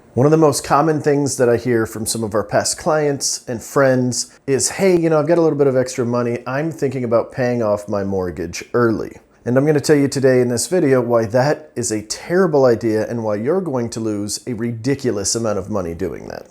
One of the most common things that I hear from some of our past clients and friends is, hey, I've got a little bit of extra money. I'm thinking about paying off my mortgage early. And I'm going to tell you today in this video why that is a terrible idea and why you're going to lose a ridiculous amount of money doing that.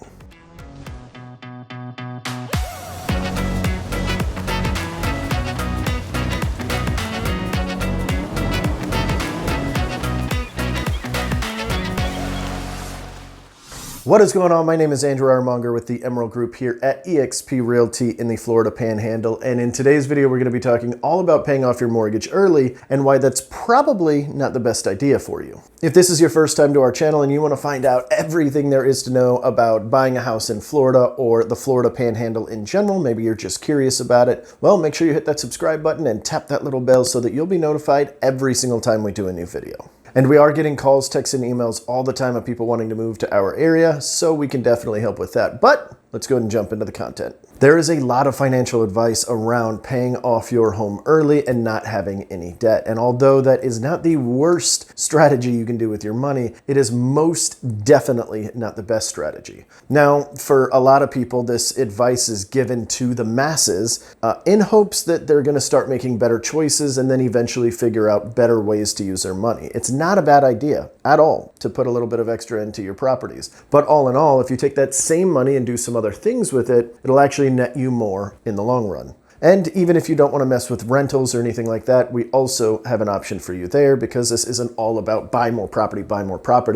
What is going on? My name is Andrew Armonger with the Emerald Group here at eXp Realty in the Florida Panhandle. And in today's video, we're going to be talking all about paying off your mortgage early and why that's probably not the best idea for you. If this is your first time to our channel and you want to find out everything there is to know about buying a house in Florida or the Florida Panhandle in general, maybe you're just curious about it, well, make sure you hit that subscribe button and tap that little bell so that you'll be notified every single time we do a new video. And we are getting calls, texts, and emails all the time of people wanting to move to our area, so we can definitely help with that. But let's go ahead and jump into the content. There is a lot of financial advice around paying off your home early and not having any debt. And although that is not the worst strategy you can do with your money, it is most definitely not the best strategy. Now, for a lot of people, this advice is given to the masses in hopes that they're going to start making better choices and then eventually figure out better ways to use their money. It's not a bad idea at all to put a little bit of extra into your properties. But all in all, if you take that same money and do some other things with it, it'll actually net you more in the long run. And even if you don't want to mess with rentals or anything like that, we also have an option for you there because this isn't all about buy more property,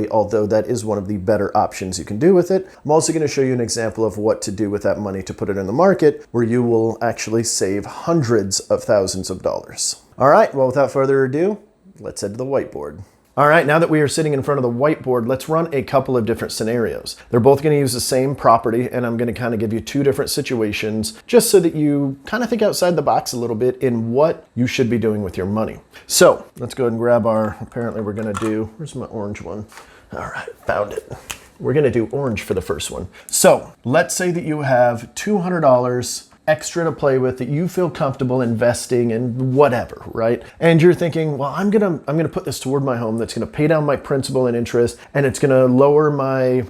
although that is one of the better options you can do with it. I'm also going to show you an example of what to do with that money to put it in the market where you will actually save hundreds of thousands of dollars. All right, well, without further ado, let's head to the whiteboard. All right, now that we are sitting in front of the whiteboard, let's run a couple of different scenarios. They're both going to use the same property, and I'm going to kind of give you two different situations just so that you kind of think outside the box a little bit in what you should be doing with your money. So let's go ahead and grab apparently we're going to do, where's my orange one? All right, found it. We're going to do orange for the first one. So let's say that you have $200 extra to play with that you feel comfortable investing in whatever, right? And you're thinking, well, I'm gonna put this toward my home that's gonna pay down my principal and interest, and it's gonna lower my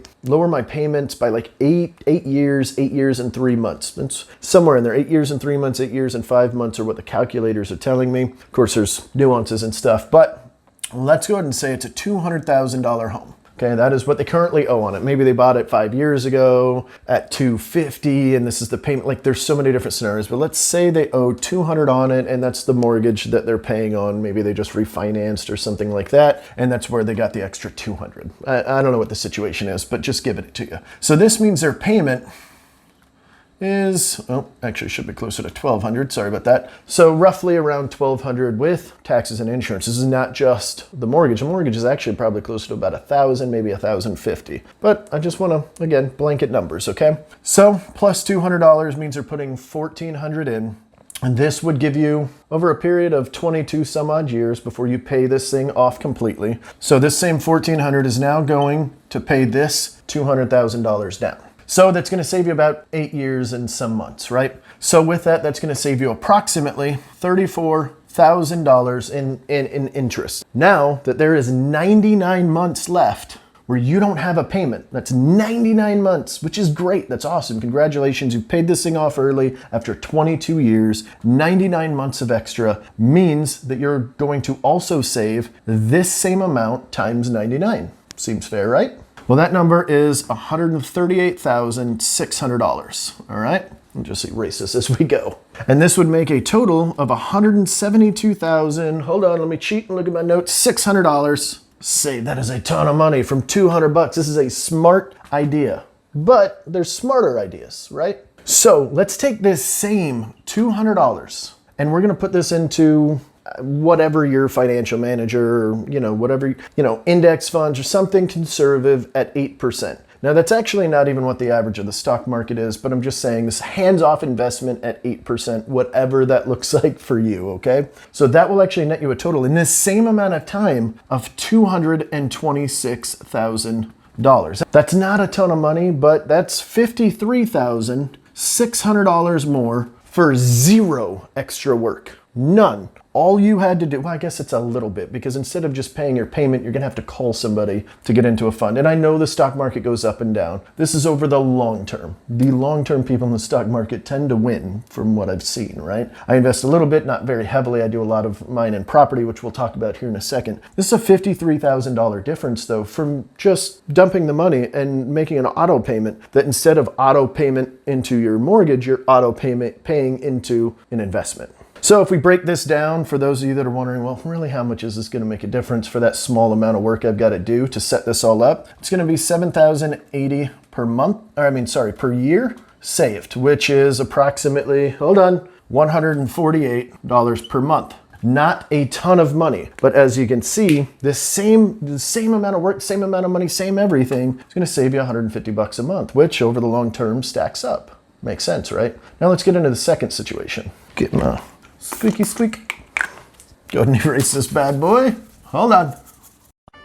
payments by like 8 years and 3 months. It's somewhere in there, 8 years and 3 months, 8 years and 5 months are what the calculators are telling me. Of course, there's nuances and stuff, but let's go ahead and say it's a $200,000 home. Okay, that is what they currently owe on it. Maybe they bought it 5 years ago at $250, and this is the payment. Like, there's so many different scenarios, but let's say they owe $200 on it, and that's the mortgage that they're paying on. Maybe they just refinanced or something like that, and that's where they got the extra $200. I don't know what the situation is, but just giving it to you. So this means their payment is, oh, actually should be closer to $1,200. Sorry about that. So roughly around $1,200 with taxes and insurance. This is not just the mortgage. The mortgage is actually probably closer to about $1,000, maybe $1,050. But I just want to, again, blanket numbers, okay? So plus $200 means they're putting $1,400 in. And this would give you over a period of 22 some odd years before you pay this thing off completely. So this same $1,400 is now going to pay this $200,000 down. So that's going to save you about 8 years and some months, right? So with that, that's going to save you approximately $34,000 in interest. Now that there is 99 months left where you don't have a payment, that's 99 months, which is great. That's awesome. Congratulations. You paid this thing off early after 22 years. 99 months of extra means that you're going to also save this same amount times 99. Seems fair, right? Well, that number is $138,600, all right? I'll just erase this as we go. And this would make a total of $172,000, hold on, let me cheat and look at my notes, $600. Say that is a ton of money from $200. This is a smart idea, but there's smarter ideas, right? So let's take this same $200 and we're gonna put this into whatever your financial manager, or, whatever, index funds or something conservative at 8%. Now that's actually not even what the average of the stock market is, but I'm just saying this hands-off investment at 8%, whatever that looks like for you, okay? So that will actually net you a total in this same amount of time of $226,000. That's not a ton of money, but that's $53,600 more for zero extra work. None. All you had to do, well, I guess it's a little bit, because instead of just paying your payment, you're going to have to call somebody to get into a fund. And I know the stock market goes up and down. This is over the long term. The long-term people in the stock market tend to win from what I've seen, right? I invest a little bit, not very heavily. I do a lot of mine in property, which we'll talk about here in a second. This is a $53,000 difference, though, from just dumping the money and making an auto payment, that instead of auto payment into your mortgage, you're auto paying into an investment. So if we break this down, for those of you that are wondering, well, really, how much is this going to make a difference for that small amount of work I've got to do to set this all up? It's going to be $7,080 per year saved, which is approximately, $148 per month. Not a ton of money, but as you can see, the same amount of work, same amount of money, same everything, is going to save you $150 a month, which over the long term stacks up. Makes sense, right? Now let's get into the second situation. Get my squeaky squeak. Go ahead and erase this bad boy. Hold on.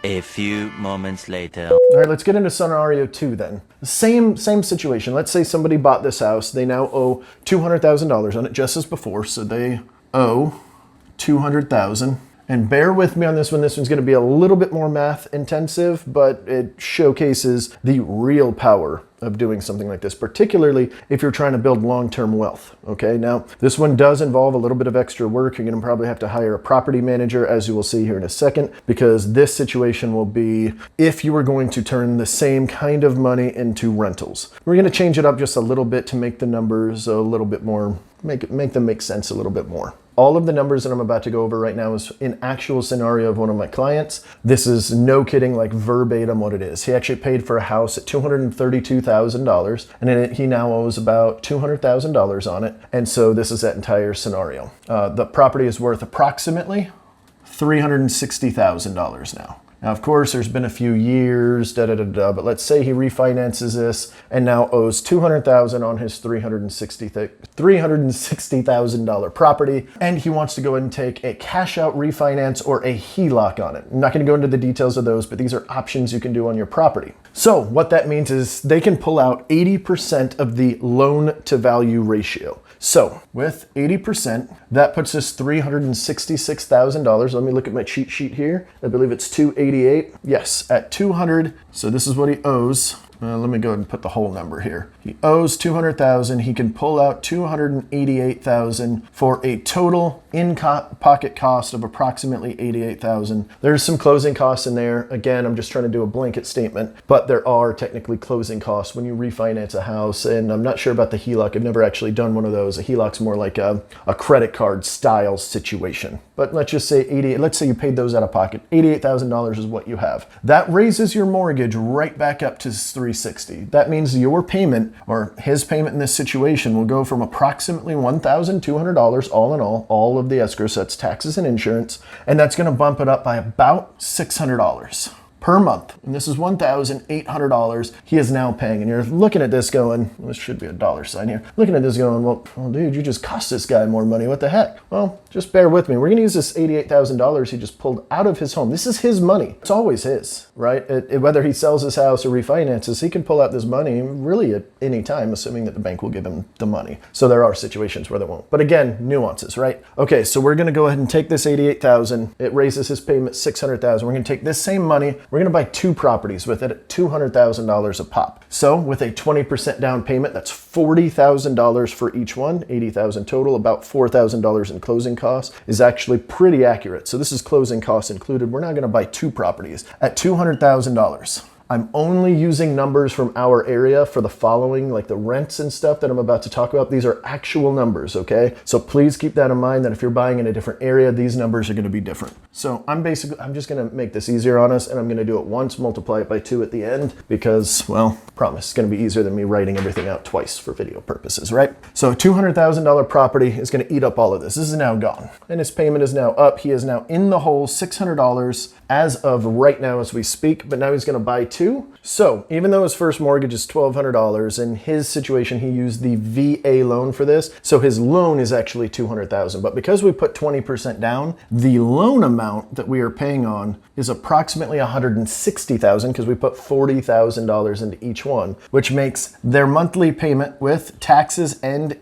A few moments later. All right, let's get into scenario 2 then. Same situation. Let's say somebody bought this house. They now owe $200,000 on it, just as before. So they owe $200,000. And bear with me on this one. This one's going to be a little bit more math intensive, but it showcases the real power of doing something like this, particularly if you're trying to build long-term wealth. Okay, now this one does involve a little bit of extra work. You're going to probably have to hire a property manager, as you will see here in a second, because this situation will be if you were going to turn the same kind of money into rentals. We're going to change it up just a little bit to make the numbers a little bit more, make them make sense a little bit more. All of the numbers that I'm about to go over right now is an actual scenario of one of my clients. This is no kidding, like verbatim what it is. He actually paid for a house at $232,000, and he now owes about $200,000 on it. And so this is that entire scenario. The property is worth approximately $360,000 now. Now, of course, there's been a few years, but let's say he refinances this and now owes $200,000 on his $360,000 property, and he wants to go ahead and take a cash out refinance or a HELOC on it. I'm not going to go into the details of those, but these are options you can do on your property. So what that means is they can pull out 80% of the loan to value ratio. So with 80%, that puts us $366,000. Let me look at my cheat sheet here. I believe it's 288. Yes, at 200. So this is what he owes. Let me go ahead and put the whole number here. He owes $200,000. He can pull out $288,000 for a total in-pocket cost of approximately $88,000. There's some closing costs in there. Again, I'm just trying to do a blanket statement, but there are technically closing costs when you refinance a house. And I'm not sure about the HELOC. I've never actually done one of those. A HELOC's more like a credit card style situation. But let's just say let's say you paid those out of pocket. $88,000 is what you have. That raises your mortgage right back up to $360,000. That means your payment, or his payment in this situation, will go from approximately $1,200 all in all of the escrow sets, taxes and insurance, and that's going to bump it up by about $600 per month. And this is $1,800 he is now paying. And you're looking at this going, well, this should be a dollar sign here. Looking at this going, well, dude, you just cost this guy more money. What the heck? Well, just bear with me. We're going to use this $88,000 he just pulled out of his home. This is his money. It's always his, right? Whether he sells his house or refinances, he can pull out this money really at any time, assuming that the bank will give him the money. So there are situations where they won't. But again, nuances, right? Okay, so we're going to go ahead and take this $88,000. It raises his payment $600,000. We're going to take this same money. We're going to buy 2 properties with it at $200,000 a pop. So with a 20% down payment, that's $40,000 for each one, $80,000 total, about $4,000 in closing costs is actually pretty accurate. So this is closing costs included. We're now going to buy 2 properties at $200,000. I'm only using numbers from our area for the following, like the rents and stuff that I'm about to talk about. These are actual numbers, okay? So please keep that in mind, that if you're buying in a different area, these numbers are going to be different. So I'm just going to make this easier on us, and I'm going to do it once, multiply it by 2 at the end, because, well, promise, it's going to be easier than me writing everything out twice for video purposes, right? So a $200,000 property is going to eat up all of this. This is now gone, and his payment is now up. He is now in the hole $600 as of right now as we speak, but now he's going to buy 2 too. So even though his first mortgage is $1,200, in his situation, he used the VA loan for this. So his loan is actually $200,000. But because we put 20% down, the loan amount that we are paying on is approximately $160,000 because we put $40,000 into each one, which makes their monthly payment with taxes and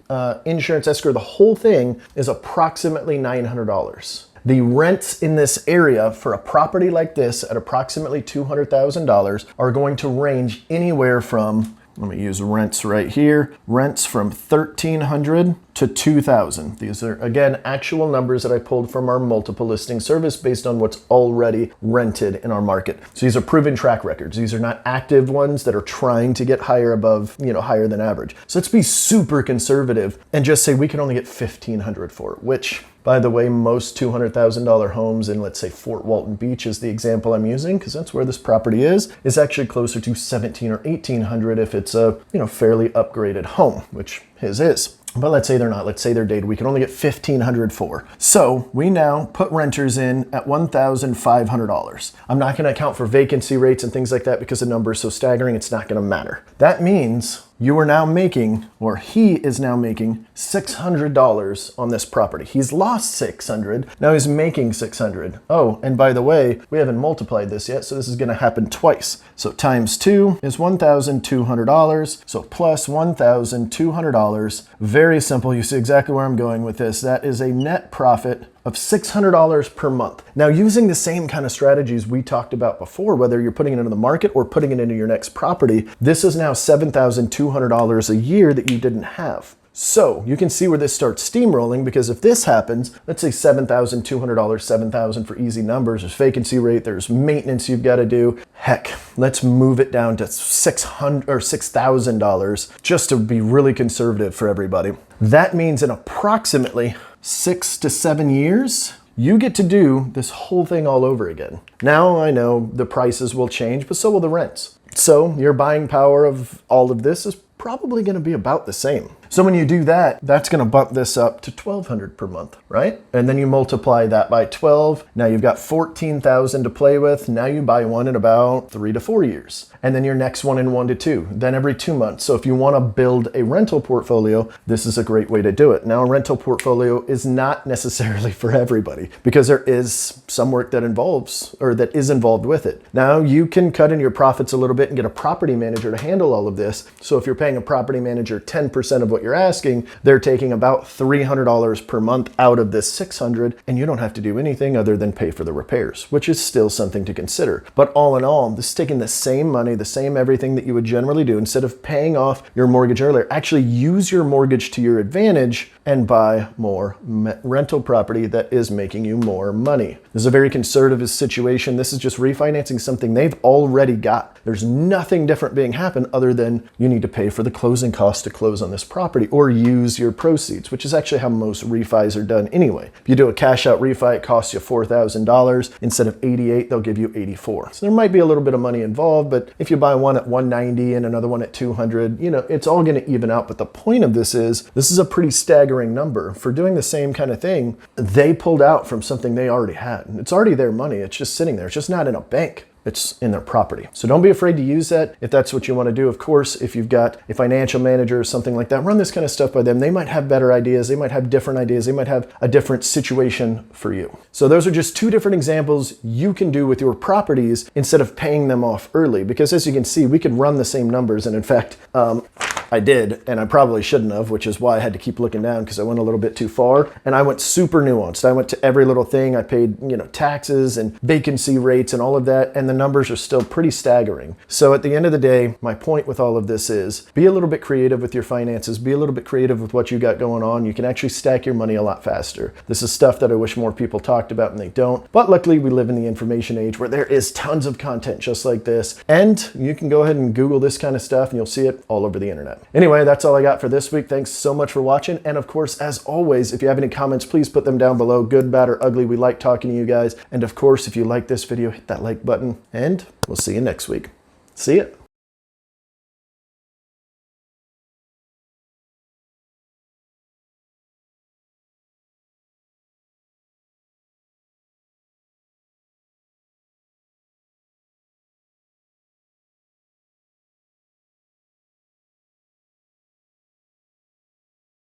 insurance escrow, the whole thing is approximately $900. The rents in this area for a property like this at approximately $200,000 are going to range anywhere from, let me use rents right here, rents from $1,300 to $2,000. These are, again, actual numbers that I pulled from our multiple listing service based on what's already rented in our market. So these are proven track records. These are not active ones that are trying to get higher above, higher than average. So let's be super conservative and just say we can only get $1,500 for it, which, by the way, most $200,000 homes in, let's say, Fort Walton Beach is the example I'm using because that's where this property is actually closer to $1,700 or $1,800 if it's a, fairly upgraded home, which his is. But let's say they're not. Let's say they're dated. We can only get $1,500 for. So we now put renters in at $1,500. I'm not going to account for vacancy rates and things like that because the number is so staggering, it's not going to matter. That means you are now making, or he is now making, $600 on this property. He's lost $600. Now he's making $600. Oh, and by the way, we haven't multiplied this yet, so this is going to happen twice. So times 2 is $1,200. So plus $1,200. Very simple. You see exactly where I'm going with this. That is a net profit of $600 per month. Now, using the same kind of strategies we talked about before, whether you're putting it into the market or putting it into your next property, this is now $7,200 a year that you didn't have. So you can see where this starts steamrolling, because if this happens, let's say $7,200, $7,000 for easy numbers, there's vacancy rate, there's maintenance you've got to do. Heck, let's move it down to $600 or $6,000 just to be really conservative for everybody. That means in approximately 6 to 7 years, you get to do this whole thing all over again. Now I know the prices will change, but so will the rents. So your buying power of all of this is probably going to be about the same. So when you do that, that's going to bump this up to $1,200 per month, right? And then you multiply that by 12. Now you've got $14,000 to play with. Now you buy one in about 3 to 4 years. And then your next one in 1 to 2, then every 2 months. So if you want to build a rental portfolio, this is a great way to do it. Now, a rental portfolio is not necessarily for everybody because there is some work that involves, or that is involved with it. Now you can cut in your profits a little bit and get a property manager to handle all of this. So if you're paying a property manager 10% of what you're asking, they're taking about $300 per month out of this $600, and you don't have to do anything other than pay for the repairs, which is still something to consider. But all in all, this is taking the same money, the same everything that you would generally do. Instead of paying off your mortgage earlier, actually use your mortgage to your advantage and buy more rental property that is making you more money. This is a very conservative situation. This is just refinancing something they've already got. There's nothing different being happened other than you need to pay for the closing costs to close on this property or use your proceeds, which is actually how most refis are done anyway. If you do a cash out refi, it costs you $4,000. Instead of $88,000, they'll give you $84,000. So there might be a little bit of money involved, but if you buy one at $190,000 and another one at $200,000, it's all going to even out. But the point of this is a pretty staggering number. For doing the same kind of thing, they pulled out from something they already had. It's already their money. It's just sitting there. It's just not in a bank. It's in their property. So don't be afraid to use that if that's what you want to do. Of course, if you've got a financial manager or something like that, run this kind of stuff by them. They might have better ideas. They might have different ideas. They might have a different situation for you. So those are just 2 different examples you can do with your properties instead of paying them off early. Because as you can see, we could run the same numbers. And in fact, I did, and I probably shouldn't have, which is why I had to keep looking down because I went a little bit too far. And I went super nuanced. I went to every little thing. I paid, taxes and vacancy rates and all of that. And the numbers are still pretty staggering. So at the end of the day, my point with all of this is be a little bit creative with your finances. Be a little bit creative with what you got going on. You can actually stack your money a lot faster. This is stuff that I wish more people talked about and they don't. But luckily, we live in the information age where there is tons of content just like this. And you can go ahead and Google this kind of stuff and you'll see it all over the internet. Anyway, that's all I got for this week. Thanks so much for watching. And of course, as always, if you have any comments, please put them down below. Good, bad, or ugly. We like talking to you guys. And of course, if you like this video, hit that like button and we'll see you next week. See ya.